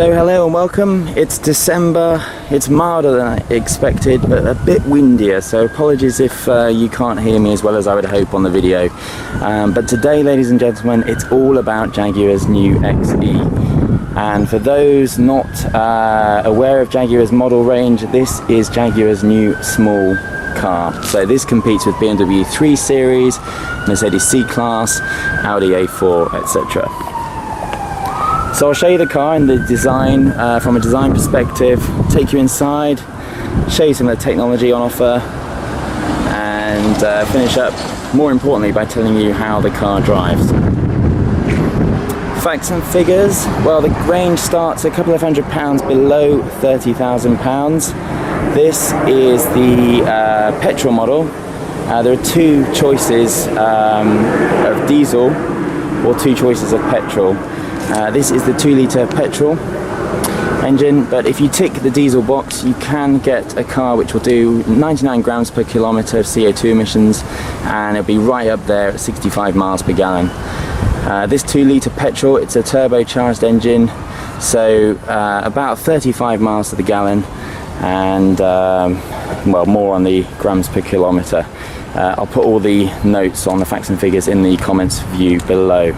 So hello and welcome. It's December. It's milder than I expected, but a bit windier, so apologies if you can't hear me as well as I would hope on the video. But today, ladies and gentlemen, it's all about Jaguar's new XE. And for those not aware of Jaguar's model range, this is Jaguar's new small car. So this competes with BMW 3 Series, Mercedes C-Class, Audi A4, etc. So I'll show you the car and the design from a design perspective, take you inside, show you some of the technology on offer, and finish up, more importantly, by telling you how the car drives. Facts and figures, well, the range starts a couple of £100 below £30,000. This is the petrol model. There are two choices of diesel or two choices of petrol. This is the 2-litre petrol engine, but if you tick the diesel box, you can get a car which will do 99 grams per kilometre of CO2 emissions, and it'll be right up there at 65 miles per gallon. This 2-litre petrol, it's a turbocharged engine, so about 35 miles to the gallon, and well, more on the grams per kilometre. I'll put all the notes on the facts and figures in the comments view below.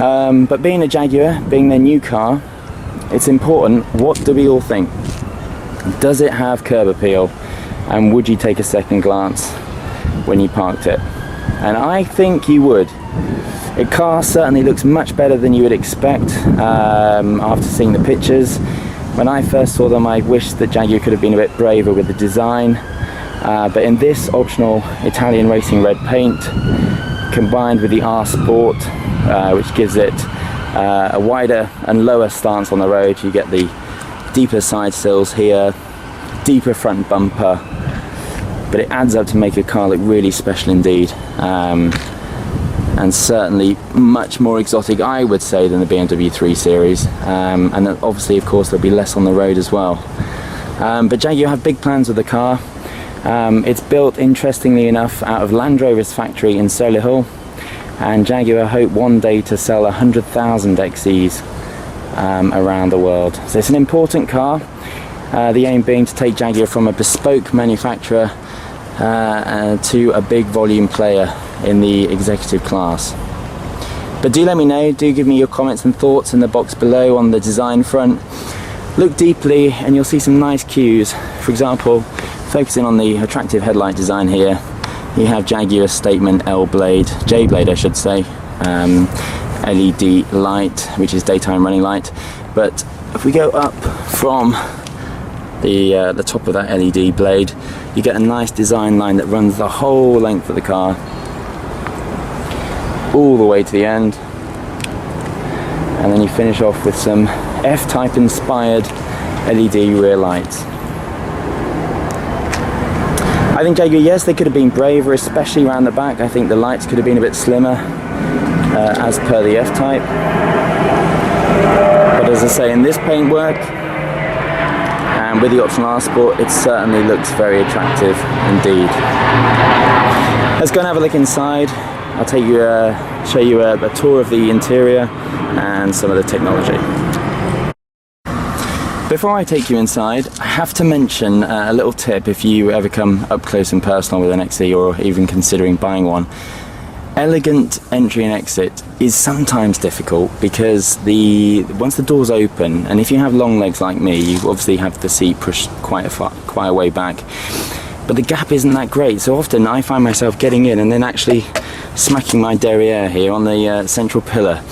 But being a Jaguar, being their new car, it's important, what do we all think? Does it have curb appeal? And would you take a second glance when you parked it? And I think you would. The car certainly looks much better than you would expect after seeing the pictures. When I first saw them, I wished that Jaguar could have been a bit braver with the design. But in this optional Italian racing red paint, combined with the R Sport, which gives it a wider and lower stance on the road, you get the deeper side sills here, deeper front bumper, but it adds up to make a car look really special indeed, and certainly much more exotic, I would say, than the BMW 3 Series, and then obviously, of course, there'll be less on the road as well. But Jaguar have big plans with the car. It's built, interestingly enough, out of Land Rover's factory in Solihull, and Jaguar hope one day to sell 100,000 XEs around the world. So it's an important car, the aim being to take Jaguar from a bespoke manufacturer to a big volume player in the executive class. But do let me know, do give me your comments and thoughts in the box below on the design front. Look deeply and you'll see some nice cues. For example, focusing on the attractive headlight design here, you have Jaguar's statement J-blade I should say, LED light, which is daytime running light. But if we go up from the top of that LED blade, you get a nice design line that runs the whole length of the car, all the way to the end. And then you finish off with some F-type inspired LED rear lights. I think Jaguar, yes, they could have been braver, especially around the back. I think the lights could have been a bit slimmer, as per the F-Type. But as I say, in this paintwork, and with the optional R Sport, it certainly looks very attractive indeed. Let's go and have a look inside. I'll take you, show you a tour of the interior and some of the technology. Before I take you inside, I have to mention a little tip if you ever come up close and personal with an XE or even considering buying one. Elegant entry and exit is sometimes difficult because once the doors open, and if you have long legs like me, you obviously have the seat pushed quite a way back, but the gap isn't that great, so often I find myself getting in and then actually smacking my derriere here on the central pillar,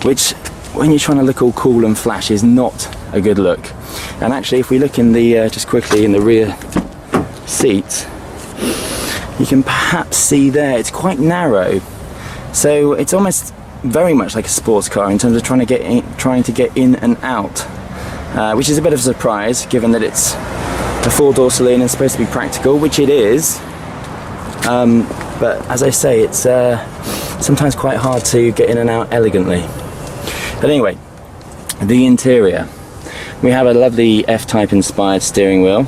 which when you're trying to look all cool and flash is not a good look. And actually, if we look in the just quickly in the rear seat, you can perhaps see there it's quite narrow, so it's almost very much like a sports car in terms of trying to get in and out, which is a bit of a surprise given that it's a 4-door saloon and supposed to be practical, which it is. But as I say, it's sometimes quite hard to get in and out elegantly. But anyway, the interior. We have a lovely F-Type inspired steering wheel,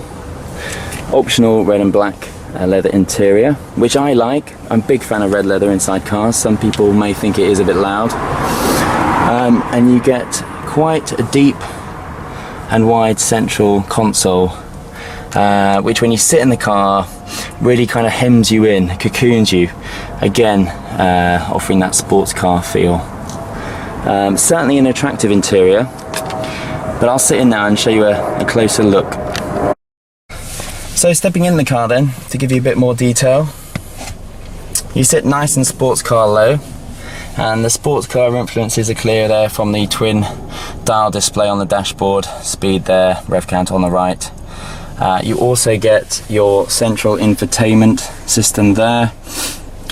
optional red and black leather interior, which I like. I'm a big fan of red leather inside cars. Some people may think it is a bit loud. And you get quite a deep and wide central console, which when you sit in the car really kind of hems you in, cocoons you, again offering that sports car feel. Certainly an attractive interior, but I'll sit in now and show you a closer look. So stepping in the car then, to give you a bit more detail, you sit nice and sports car low, and the sports car influences are clear there from the twin dial display on the dashboard, speed there, rev count on the right. You also get your central infotainment system there,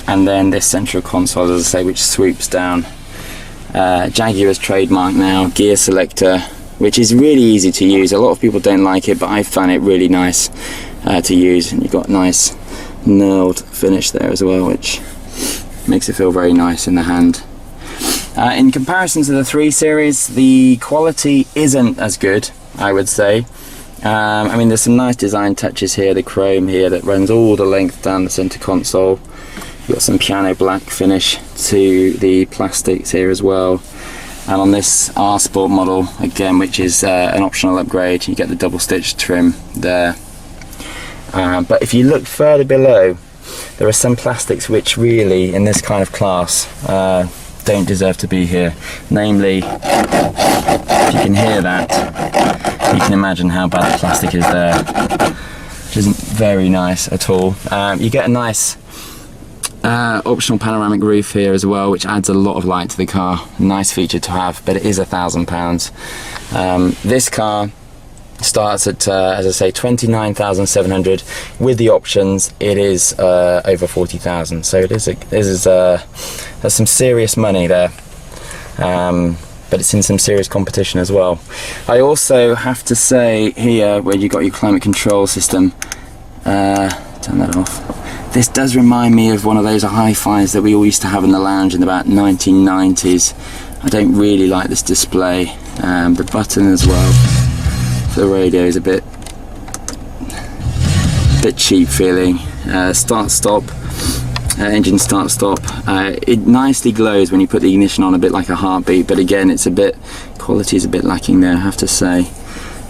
and then this central console, as I say, which swoops down. Jaguar's trademark now, gear selector, which is really easy to use. A lot of people don't like it, but I found it really nice to use, and you've got nice knurled finish there as well, which makes it feel very nice in the hand. In comparison to the 3 Series, the quality isn't as good, I would say. I mean, there's some nice design touches here, the chrome here that runs all the length down the center console. You've got some piano black finish to the plastics here as well. And on this R Sport model, again, which is an optional upgrade, you get the double stitch trim there. But if you look further below, there are some plastics which really, in this kind of class, don't deserve to be here. Namely, if you can hear that, you can imagine how bad the plastic is there, which isn't very nice at all. You get a nice optional panoramic roof here as well, which adds a lot of light to the car. Nice feature to have, but it is £1,000. This car starts at, as I say, 29,700. With the options, it is over 40,000. So there's some serious money there, but it's in some serious competition as well. I also have to say here, where you got your climate control system, turn that off. This does remind me of one of those hi-fis that we all used to have in the lounge in about 1990s. I don't really like this display. The button as well for the radio is a bit cheap feeling. Start stop, engine start stop. It nicely glows when you put the ignition on, a bit like a heartbeat, but again, it's a bit, quality is a bit lacking there, I have to say.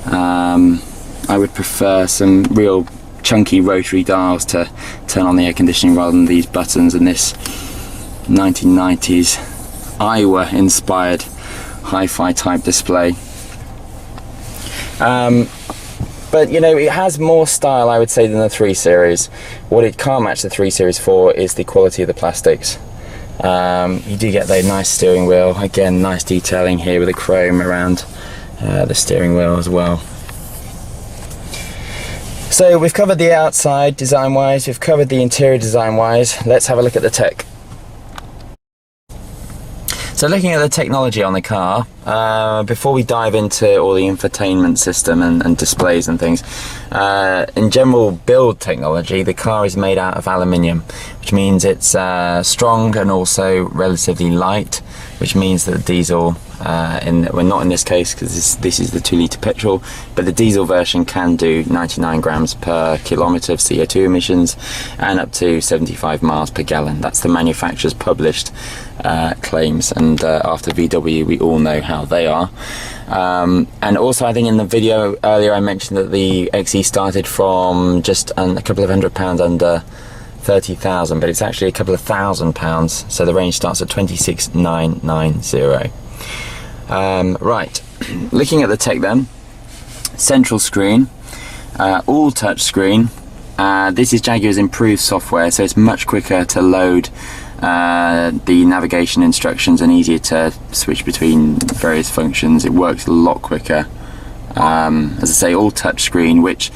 I would prefer some real chunky rotary dials to turn on the air conditioning rather than these buttons and this 1990s Iowa inspired hi-fi type display. But you know, it has more style, I would say, than the 3 Series. What it can't match the 3 Series for is the quality of the plastics. You do get the nice steering wheel, again nice detailing here with the chrome around the steering wheel as well. So we've covered the outside design wise, we've covered the interior design wise. Let's have a look at the tech. So looking at the technology on the car, before we dive into all the infotainment system and displays and things, in general build technology, the car is made out of aluminium, which means it's strong and also relatively light, which means that the diesel, well, not in this case because this is the 2-litre petrol, but the diesel version can do 99 grams per kilometre of CO2 emissions and up to 75 miles per gallon. That's the manufacturer's published claims, and after VW we all know how they are. And also, I think in the video earlier I mentioned that the XE started from just a couple of £100 under 30,000, but it's actually a couple of £1,000, so the range starts at 26,990. Right, looking at the tech then, central screen, all touch screen. This is Jaguar's improved software, so it's much quicker to load the navigation instructions and easier to switch between various functions. It works a lot quicker. As I say, all touch screen, which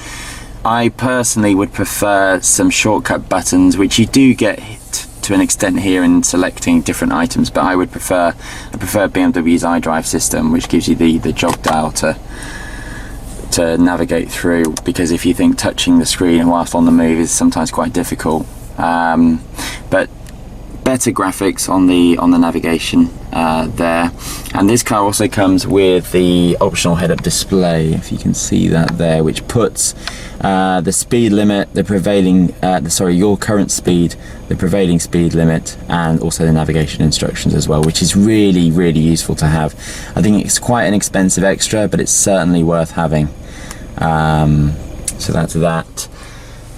I personally would prefer some shortcut buttons, which you do get to an extent here in selecting different items, but I prefer BMW's iDrive system, which gives you the jog dial to navigate through, because if you think touching the screen whilst on the move is sometimes quite difficult. But better graphics on the navigation, there. And this car also comes with the optional head-up display, if you can see that there, which puts the speed limit, the prevailing, your current speed, the prevailing speed limit, and also the navigation instructions as well, which is really, really useful to have. I think it's quite an expensive extra, but it's certainly worth having. So that's that.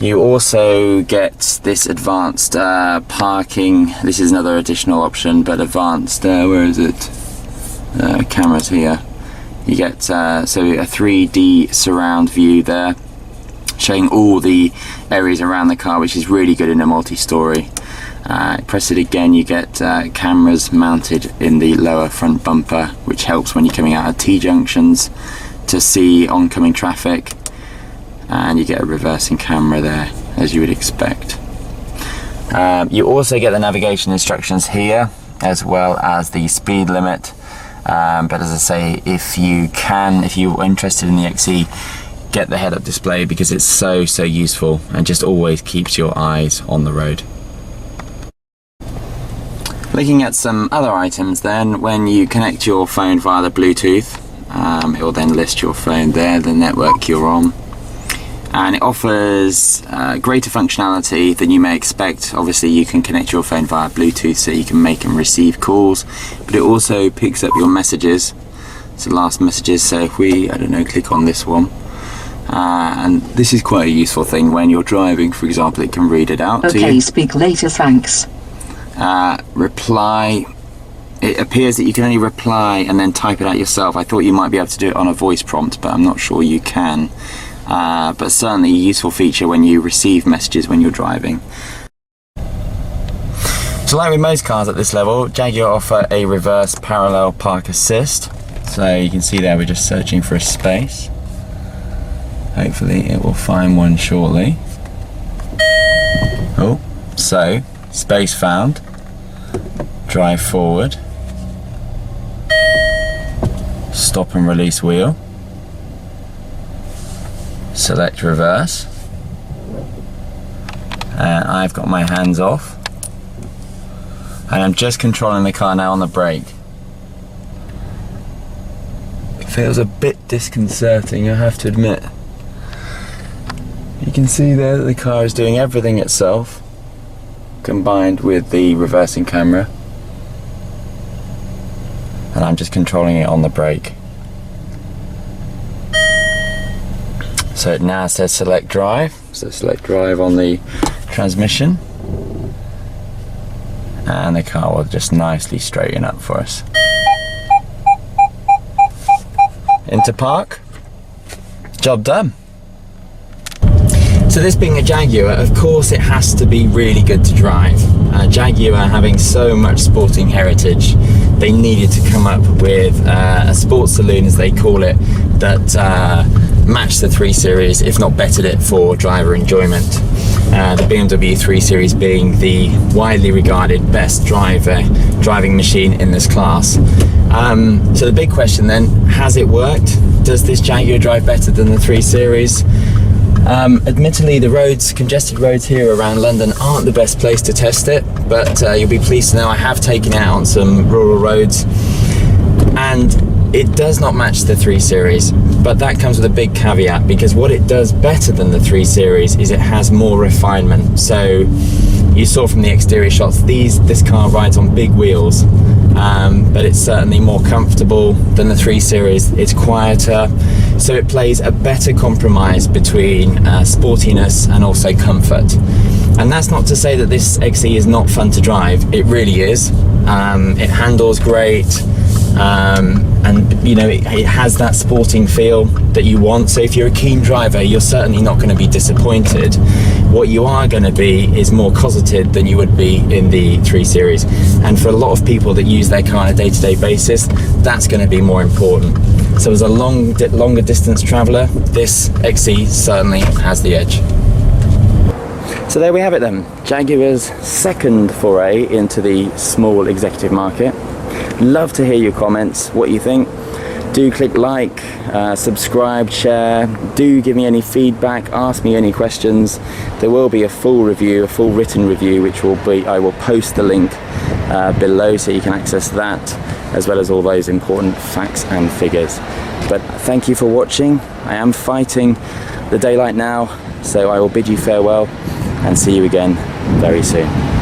You also get this advanced parking. This is another additional option, but advanced, where is it? Cameras here. You get so a 3D surround view there, showing all the areas around the car, which is really good in a multi-story. Press it again, you get cameras mounted in the lower front bumper, which helps when you're coming out of T-junctions to see oncoming traffic. And you get a reversing camera there, as you would expect. You also get the navigation instructions here, as well as the speed limit. But as I say, if you're interested in the XE, get the head-up display, because it's so useful and just always keeps your eyes on the road. Looking at some other items then, when you connect your phone via the Bluetooth, it will then list your phone there, the network you're on. And it offers greater functionality than you may expect. Obviously you can connect your phone via Bluetooth so you can make and receive calls, but it also picks up your messages, so last messages. So if we, I don't know, click on this one, and this is quite a useful thing when you're driving, for example, it can read it out to you. Okay, speak later, thanks. Reply. It appears that you can only reply and then type it out yourself. I thought you might be able to do it on a voice prompt, but I'm not sure you can. But certainly a useful feature when you receive messages when you're driving. So like with most cars at this level, Jaguar offer a reverse parallel park assist. So you can see there we're just searching for a space. Hopefully it will find one shortly. Oh, so space found. Drive forward. Stop and release wheel. Select reverse, and I've got my hands off, and I'm just controlling the car now on the brake. It feels a bit disconcerting, I have to admit. You can see there that the car is doing everything itself, combined with the reversing camera, and I'm just controlling it on the brake. So it now says select drive, so select drive on the transmission, and the car will just nicely straighten up for us. Into park, job done. So this being a Jaguar, of course it has to be really good to drive. Jaguar having so much sporting heritage, they needed to come up with a sports saloon, as they call it, that matched the 3 Series, if not bettered it for driver enjoyment. The BMW 3 Series being the widely regarded best driving machine in this class. So the big question then, has it worked? Does this Jaguar drive better than the 3 Series? Admittedly, the congested roads here around London aren't the best place to test it, but you'll be pleased to know I have taken it out on some rural roads, and it does not match the 3 Series, but that comes with a big caveat, because what it does better than the 3 Series is it has more refinement. So you saw from the exterior shots, this car rides on big wheels, but it's certainly more comfortable than the 3 Series. It's quieter, so it plays a better compromise between sportiness and also comfort. And that's not to say that this XE is not fun to drive. It really is. It handles great, and you know, it has that sporting feel that you want. So if you're a keen driver, you're certainly not going to be disappointed. What you are going to be is more cosseted than you would be in the 3 Series. And for a lot of people that use their car on a day-to-day basis, that's going to be more important. So as a longer distance traveller, this XE certainly has the edge. So there we have it then, Jaguar's second foray into the small executive market. Love to hear your comments, what you think. Do click like, subscribe, share. Do give me any feedback, ask me any questions. There will be a full review, a full written review, which will be, I will post the link below so you can access that. as well as all those important facts and figures. But thank you for watching. I am fighting the daylight now, so I will bid you farewell and see you again very soon.